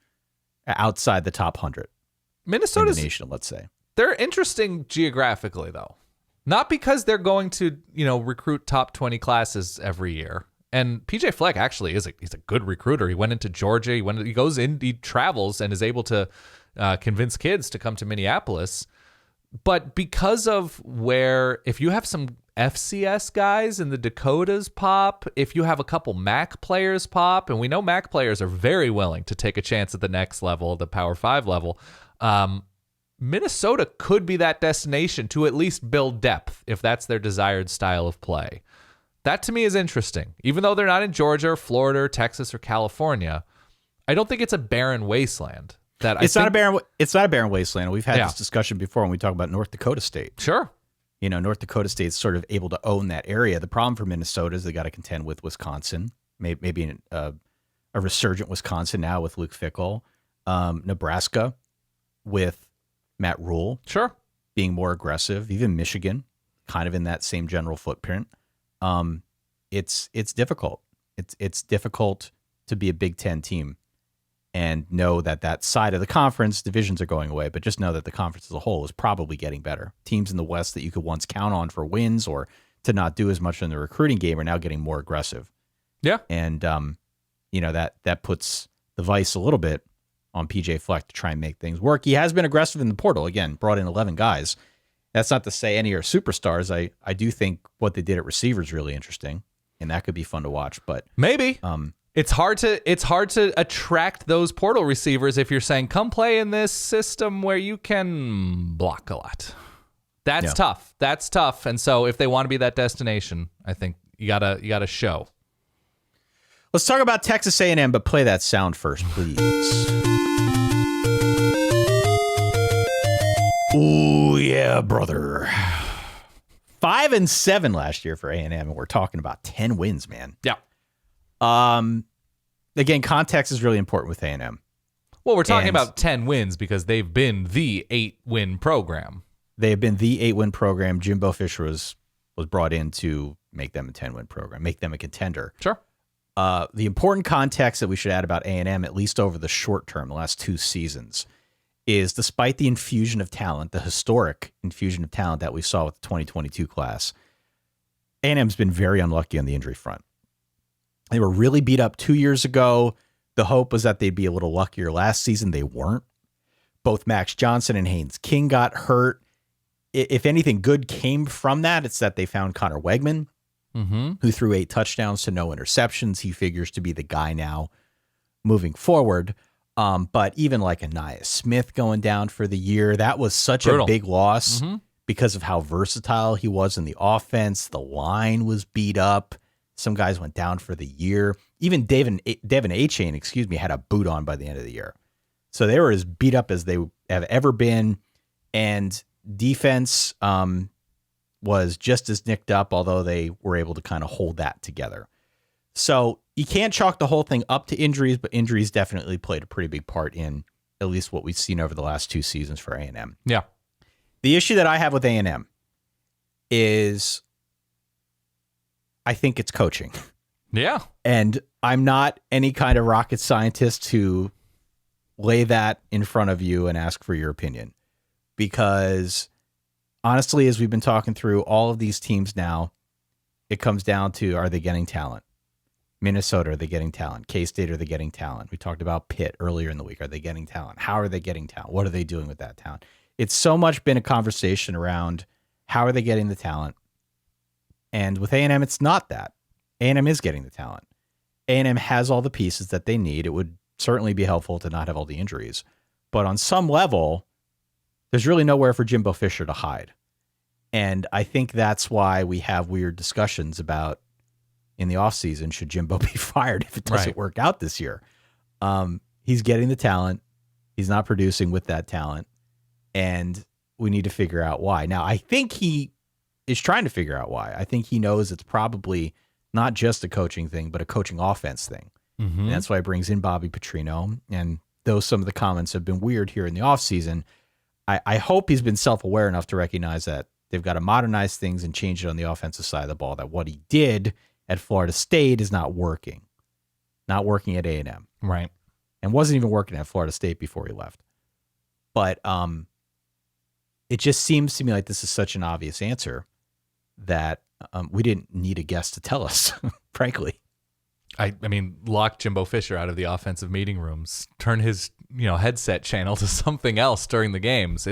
outside the top 100. Minnesota's in the nation, let's say. They're interesting geographically, though. Not because they're going to, recruit top 20 classes every year. And PJ Fleck actually he's a good recruiter. He went into Georgia. He goes in, he travels and is able to convince kids to come to Minneapolis. But because of if you have some FCS guys in the Dakotas pop, if you have a couple MAC players pop, and we know MAC players are very willing to take a chance at the next level, the Power 5 level, Minnesota could be that destination to at least build depth if that's their desired style of play. That to me is interesting. Even though they're not in Georgia or Florida or Texas or California, I don't think it's a barren wasteland. It's not a barren wasteland. We've had this discussion before when we talk about North Dakota State. Sure. North Dakota State's sort of able to own that area. The problem for Minnesota is they got to contend with Wisconsin, maybe a resurgent Wisconsin now with Luke Fickell, Nebraska with Matt Rule. Sure. Being more aggressive, even Michigan, kind of in that same general footprint. It's difficult. It's difficult to be a Big Ten team and know that side of the conference, divisions are going away, but just know that the conference as a whole is probably getting better. Teams in the West that you could once count on for wins or to not do as much in the recruiting game are now getting more aggressive. Yeah. And, that puts the vice a little bit on PJ Fleck to try and make things work. He has been aggressive in the portal. Again, brought in 11 guys. That's not to say any are superstars. I do think what they did at receiver is really interesting, and that could be fun to watch. But maybe it's hard to attract those portal receivers if you're saying come play in this system where you can block a lot. That's tough. That's tough. And so if they want to be that destination, I think you gotta show. Let's talk about Texas A&M, but play that sound first, please. Ooh, yeah, brother. 5-7 last year for A&M, and we're talking about 10 wins, man. Yeah. Again, context is really important with A&M. Well, we're talking about 10 wins because they've been the 8-win program. They have been the 8-win program. Jimbo Fisher was brought in to make them a 10-win program, make them a contender. Sure. The important context that we should add about A&M, at least over the short term, the last 2 seasons, is despite the infusion of talent, the historic infusion of talent that we saw with the 2022 class, A&M's been very unlucky on the injury front. They were really beat up 2 years ago. The hope was that they'd be a little luckier last season. They weren't. Both Max Johnson and Haynes King got hurt. If anything good came from that, it's that they found Connor Wegman, who threw 8 touchdowns to no interceptions. He figures to be the guy now moving forward. But even like Anaya Smith going down for the year, that was such a big loss because of how versatile he was in the offense. The line was beat up. Some guys went down for the year. Even Devin A-Chain, had a boot on by the end of the year. So they were as beat up as they have ever been. And defense was just as nicked up, although they were able to kind of hold that together. So you can't chalk the whole thing up to injuries, but injuries definitely played a pretty big part in at least what we've seen over the last 2 seasons for A&M. Yeah. The issue that I have with A&M is I think it's coaching. Yeah. And I'm not any kind of rocket scientist to lay that in front of you and ask for your opinion. Because honestly, as we've been talking through all of these teams now, it comes down to, are they getting talent? Minnesota, are they getting talent? K-State, are they getting talent? We talked about Pitt earlier in the week. Are they getting talent? How are they getting talent? What are they doing with that talent? It's so much been a conversation around how are they getting the talent? And with A&M, it's not that. A&M is getting the talent. A&M has all the pieces that they need. It would certainly be helpful to not have all the injuries. But on some level, there's really nowhere for Jimbo Fisher to hide. And I think that's why we have weird discussions about in the offseason, should Jimbo be fired if it doesn't work out this year? He's getting the talent. He's not producing with that talent. And we need to figure out why. Now, I think he is trying to figure out why. I think he knows it's probably not just a coaching thing, but a coaching offense thing. And that's why he brings in Bobby Petrino. And though some of the comments have been weird here in the offseason, I hope he's been self-aware enough to recognize that they've got to modernize things and change it on the offensive side of the ball, that what he did at Florida State is not working at A&M. Right. And wasn't even working at Florida State before he left. But it just seems to me like this is such an obvious answer that we didn't need a guest to tell us, frankly. I mean, lock Jimbo Fisher out of the offensive meeting rooms, turn his headset channel to something else during the games.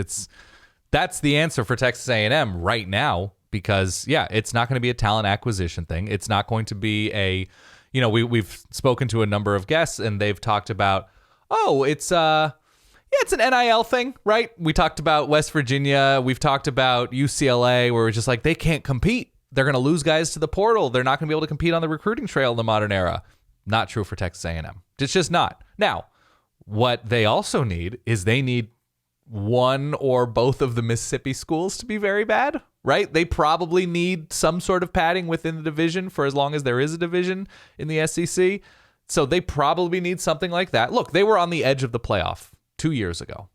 That's the answer for Texas A&M right now, because it's not going to be a talent acquisition thing. It's not going to be a, we've spoken to a number of guests and they've talked about, it's an NIL thing, right? We talked about West Virginia. We've talked about UCLA, where we're just like, they can't compete. They're going to lose guys to the portal. They're not going to be able to compete on the recruiting trail in the modern era. Not true for Texas A&M. It's just not. Now, what they also need is they need one or both of the Mississippi schools to be very bad, right? They probably need some sort of padding within the division for as long as there is a division in the SEC. So they probably need something like that. Look, they were on the edge of the playoff 2 years ago.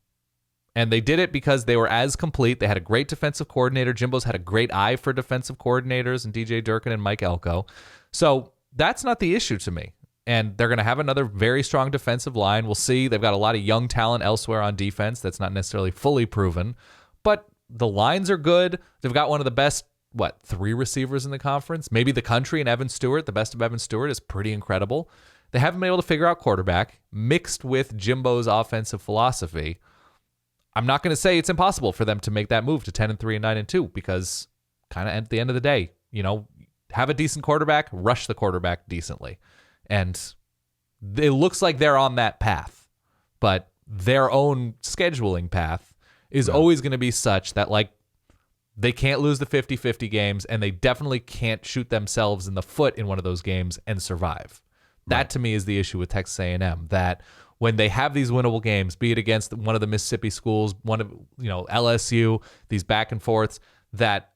And they did it because they were as complete. They had a great defensive coordinator. Jimbo's had a great eye for defensive coordinators and DJ Durkin and Mike Elko. So that's not the issue to me. And they're going to have another very strong defensive line. We'll see. They've got a lot of young talent elsewhere on defense that's not necessarily fully proven. But the lines are good. They've got one of the best, 3 receivers in the conference? Maybe the country, and Evan Stewart. The best of Evan Stewart is pretty incredible. They haven't been able to figure out quarterback mixed with Jimbo's offensive philosophy. I'm not going to say it's impossible for them to make that move to 10-3 and 9-2 because kind of at the end of the day, have a decent quarterback, rush the quarterback decently. And it looks like they're on that path, but their own scheduling path is always going to be such that they can't lose the 50-50 games, and they definitely can't shoot themselves in the foot in one of those games and survive. That to me is the issue with Texas A&M, that when they have these winnable games, be it against one of the Mississippi schools, one of LSU, these back and forths, that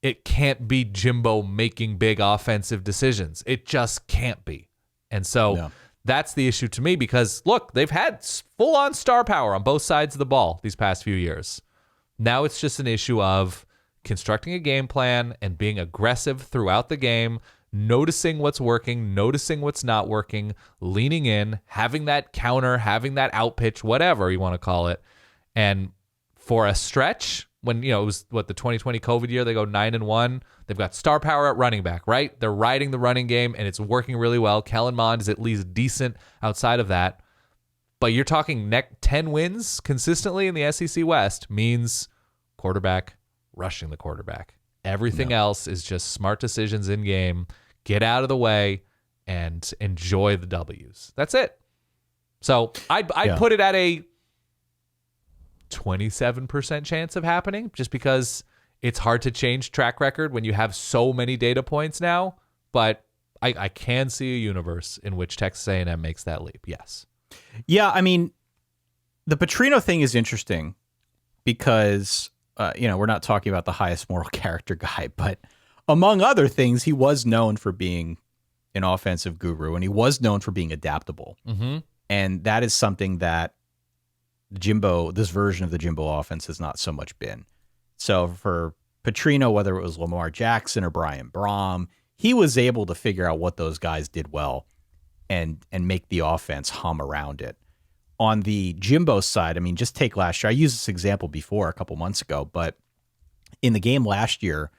it can't be Jimbo making big offensive decisions. It just can't be. And so that's the issue to me because, look, they've had full-on star power on both sides of the ball these past few years. Now it's just an issue of constructing a game plan and being aggressive throughout the game, noticing what's working, noticing what's not working, leaning in, having that counter, having that out pitch, whatever you want to call it. And for a stretch, when it was the 2020 COVID year, they go 9-1. They've got star power at running back, right? They're riding the running game, and it's working really well. Kellen Mond is at least decent outside of that. But you're talking 10 wins consistently in the SEC West means quarterback, rushing the quarterback. Everything else is just smart decisions in game. Get out of the way and enjoy the W's. That's it. So I'd put it at a 27% chance of happening just because it's hard to change track record when you have so many data points now. But I can see a universe in which Texas A&M makes that leap. Yes. Yeah, I mean, the Petrino thing is interesting because, we're not talking about the highest moral character guy, but among other things, he was known for being an offensive guru, and he was known for being adaptable. Mm-hmm. And that is something that this version of the Jimbo offense has not so much been. So for Petrino, whether it was Lamar Jackson or Brian Braum, he was able to figure out what those guys did well and make the offense hum around it. On the Jimbo side, I mean, just take last year. I used this example before a couple months ago, but in the game last year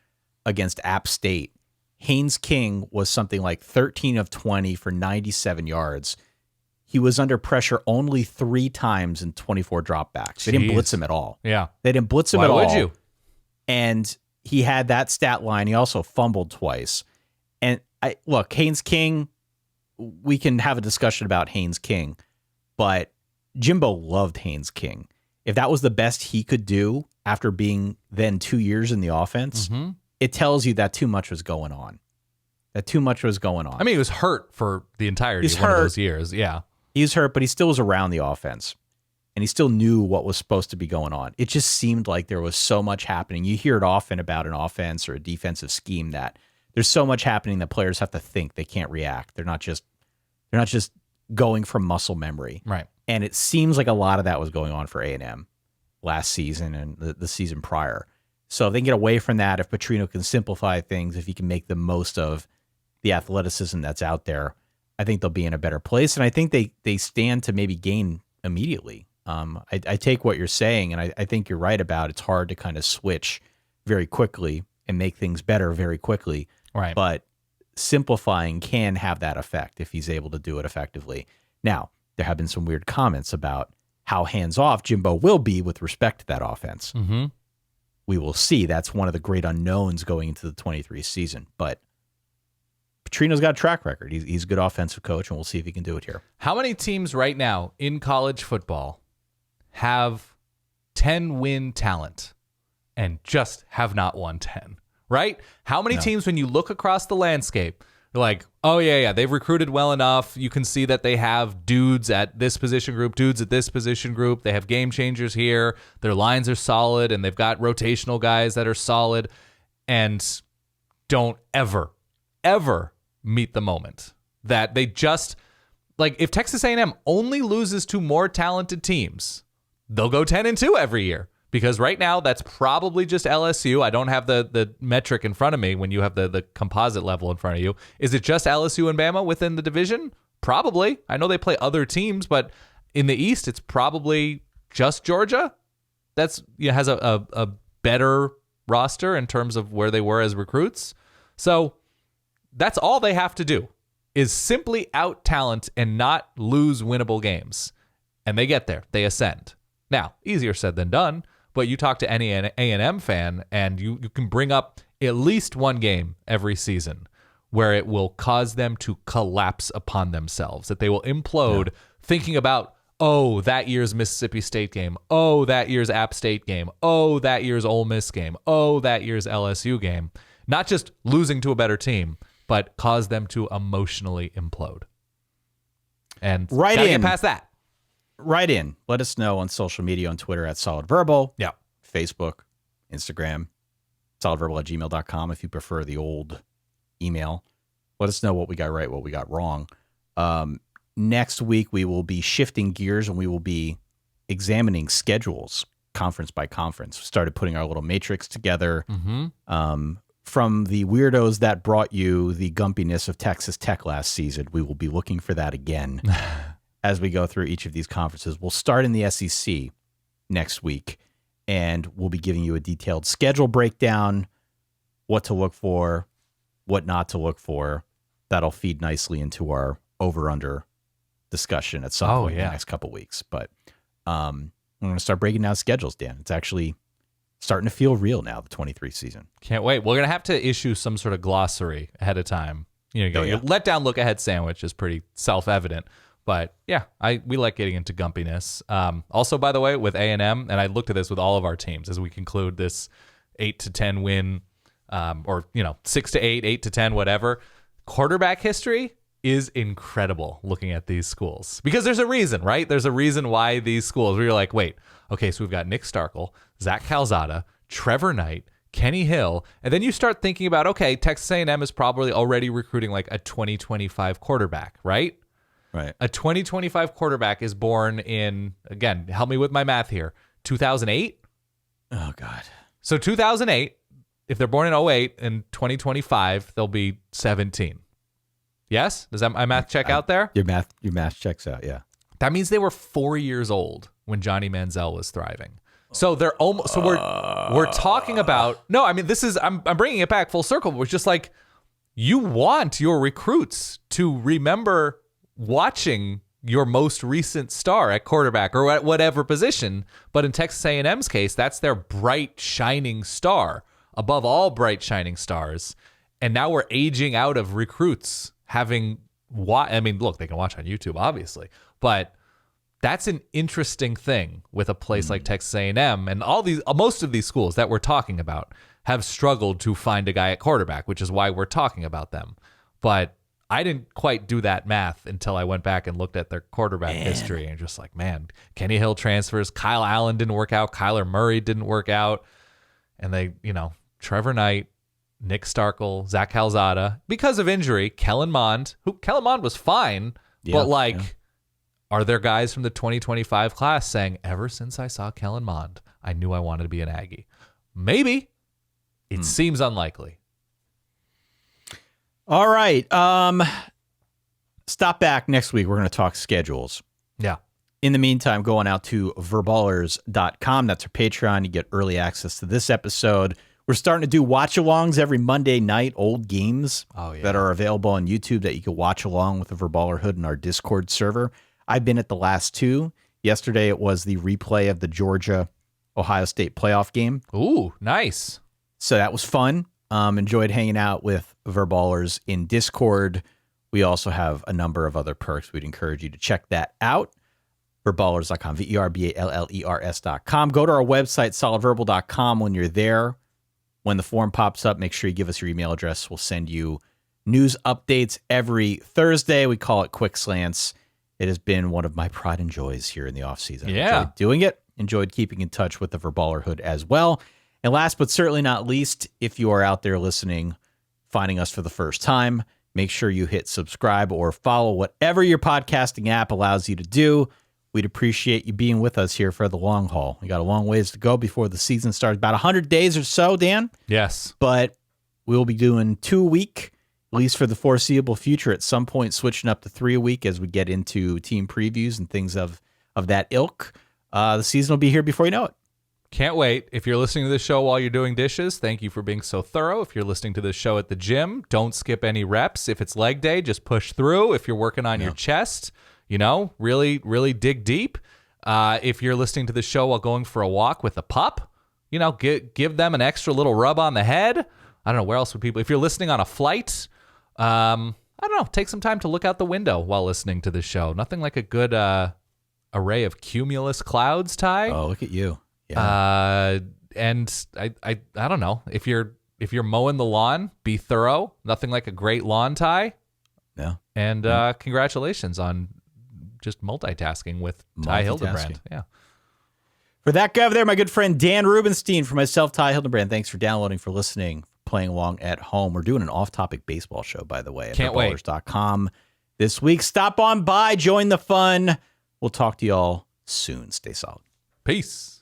against App State, Haynes King was something like 13 of 20 for 97 yards. He was under pressure only 3 times in 24 dropbacks. They didn't blitz him at all. Yeah. They didn't blitz him at all. Why would you? And he had that stat line. He also fumbled twice. And look, Haynes King, we can have a discussion about Haynes King, but Jimbo loved Haynes King. If that was the best he could do after being then 2 years in the offense, it tells you that too much was going on. I mean, he was hurt for the entirety of one of those years. Yeah. He was hurt, but he still was around the offense. And he still knew what was supposed to be going on. It just seemed like there was so much happening. You hear it often about an offense or a defensive scheme that there's so much happening that players have to think. They can't react. They're not just going from muscle memory. Right. And it seems like a lot of that was going on for A&M last season and the season prior. So if they can get away from that, if Petrino can simplify things, if he can make the most of the athleticism that's out there, I think they'll be in a better place. And I think they stand to maybe gain immediately. I take what you're saying, and I think you're right about it's hard to kind of switch very quickly and make things better very quickly. Right. But simplifying can have that effect if he's able to do it effectively. Now, there have been some weird comments about how hands-off Jimbo will be with respect to that offense. Mm-hmm. We will see. That's one of the great unknowns going into the 23 season. But Petrino's got a track record. He's a good offensive coach, and we'll see if he can do it here. How many teams right now in college football have 10-win talent and just have not won 10, right? How many teams, when you look across the landscape, you're like, oh, yeah, they've recruited well enough. You can see that they have dudes at this position group, dudes at this position group. They have game changers here. Their lines are solid, and they've got rotational guys that are solid and don't ever meet the moment that they just, like, if Texas A&M only loses to more talented teams, they'll go 10-2 every year. Because right now, that's probably just LSU. I don't have the metric in front of me when you have the composite level in front of you. Is it just LSU and Bama within the division? Probably. I know they play other teams, but in the East, it's probably just Georgia. That's has a better roster in terms of where they were as recruits. So that's all they have to do is simply out talent and not lose winnable games. And they get there. They ascend. Now, easier said than done. But you talk to any A&M fan, and you can bring up at least one game every season where it will cause them to collapse upon themselves, that they will implode thinking about, oh, that year's Mississippi State game, oh, that year's App State game, oh, that year's Ole Miss game, oh, that year's LSU game. Not just losing to a better team, but cause them to emotionally implode. And gotta get past that. Write in. Let us know on social media, on Twitter at Solid Verbal. Yeah. Facebook, Instagram, solidverbal@gmail.com if you prefer the old email. Let us know what we got right, what we got wrong. Next week, we will be shifting gears and we will be examining schedules, conference by conference. We started putting our little matrix together. From the weirdos that brought you the gumpiness of Texas Tech last season, we will be looking for that again. As we go through each of these conferences. We'll start in the SEC next week, and we'll be giving you a detailed schedule breakdown, what to look for, what not to look for. That'll feed nicely into our over-under discussion at some point in the next couple weeks. But I'm going to start breaking down schedules, Dan. It's actually starting to feel real now, the 23 season. Can't wait. We're going to have to issue some sort of glossary ahead of time. Your letdown look-ahead sandwich is pretty self-evident. But yeah, we like getting into gumpiness. Also, by the way, with A&M, and I looked at this with all of our teams as we conclude this 8-10 win, or 6-8, 8-10, whatever. Quarterback history is incredible looking at these schools because there's a reason, right? There's a reason why these schools. Where you're like, wait, okay, so we've got Nick Starkel, Zach Calzada, Trevor Knight, Kenny Hill, and then you start thinking about, okay, Texas A&M is probably already recruiting like a 2025 quarterback, right? Right. A 2025 quarterback is born in, again, help me with my math here, 2008? Oh, God. So 2008, if they're born in 08, in 2025, they'll be 17. Yes? Does that my math check out there? Your math checks out, yeah. That means they were 4 years old when Johnny Manziel was thriving. So they're almost. So we're talking about. No, I mean this is. I'm bringing it back full circle. But it's just like you want your recruits to remember watching your most recent star at quarterback or at whatever position. But in Texas A&M's case, that's their bright shining star above all bright shining stars. And now we're aging out of recruits having. I mean, look, they can watch on YouTube, obviously, but that's an interesting thing with a place like Texas A&M, and all these, most of these schools that we're talking about have struggled to find a guy at quarterback, which is why we're talking about them. But I didn't quite do that math until I went back and looked at their quarterback history and just like, man, Kenny Hill transfers, Kyle Allen didn't work out, Kyler Murray didn't work out, and they, Trevor Knight, Nick Starkel, Zach Calzada, because of injury, Kellen Mond was fine, but are there guys from the 2025 class saying, ever since I saw Kellen Mond, I knew I wanted to be an Aggie? Maybe. It seems unlikely. All right. Stop back next week. We're going to talk schedules. Yeah. In the meantime, go on out to verballers.com. That's our Patreon. You get early access to this episode. We're starting to do watch-alongs every Monday night, old games that are available on YouTube that you can watch along with the Verballer Hood in our Discord server. I've been at the last two. Yesterday, it was the replay of the Georgia-Ohio State playoff game. Ooh, nice. So that was fun. Enjoyed hanging out with Verballers in Discord. We also have a number of other perks. We'd encourage you to check that out. Verballers.com, verballers.com. Go to our website, solidverbal.com, when you're there. When the form pops up, make sure you give us your email address. We'll send you news updates every Thursday. We call it Quick Slants. It has been one of my pride and joys here in the offseason. Yeah. Enjoyed doing it. Enjoyed keeping in touch with the Verballer Hood as well. And last but certainly not least, if you are out there listening, finding us for the first time, make sure you hit subscribe or follow whatever your podcasting app allows you to do. We'd appreciate you being with us here for the long haul. We got a long ways to go before the season starts. About 100 days or so, Dan. Yes. But we'll be doing 2 a week, at least for the foreseeable future. At some point, switching up to 3 a week as we get into team previews and things of that ilk. The season will be here before you know it. Can't wait. If you're listening to this show while you're doing dishes, thank you for being so thorough. If you're listening to this show at the gym, don't skip any reps. If it's leg day, just push through. If you're working on your chest, really, really dig deep. If you're listening to the show while going for a walk with a pup, give them an extra little rub on the head. I don't know, where else would people... If you're listening on a flight, I don't know, take some time to look out the window while listening to the show. Nothing like a good array of cumulus clouds, Ty. Oh, look at you. Yeah. And I don't know, if you're mowing the lawn, be thorough. Nothing like a great lawn tie. Yeah. And congratulations on just multitasking with Ty Hildebrand. Yeah. For that guy over there, my good friend Dan Rubenstein. For myself, Ty Hildebrand. Thanks for downloading, for listening, playing along at home. We're doing an off-topic baseball show, by the way, at footballers.com this week. Stop on by, join the fun. We'll talk to y'all soon. Stay solid. Peace.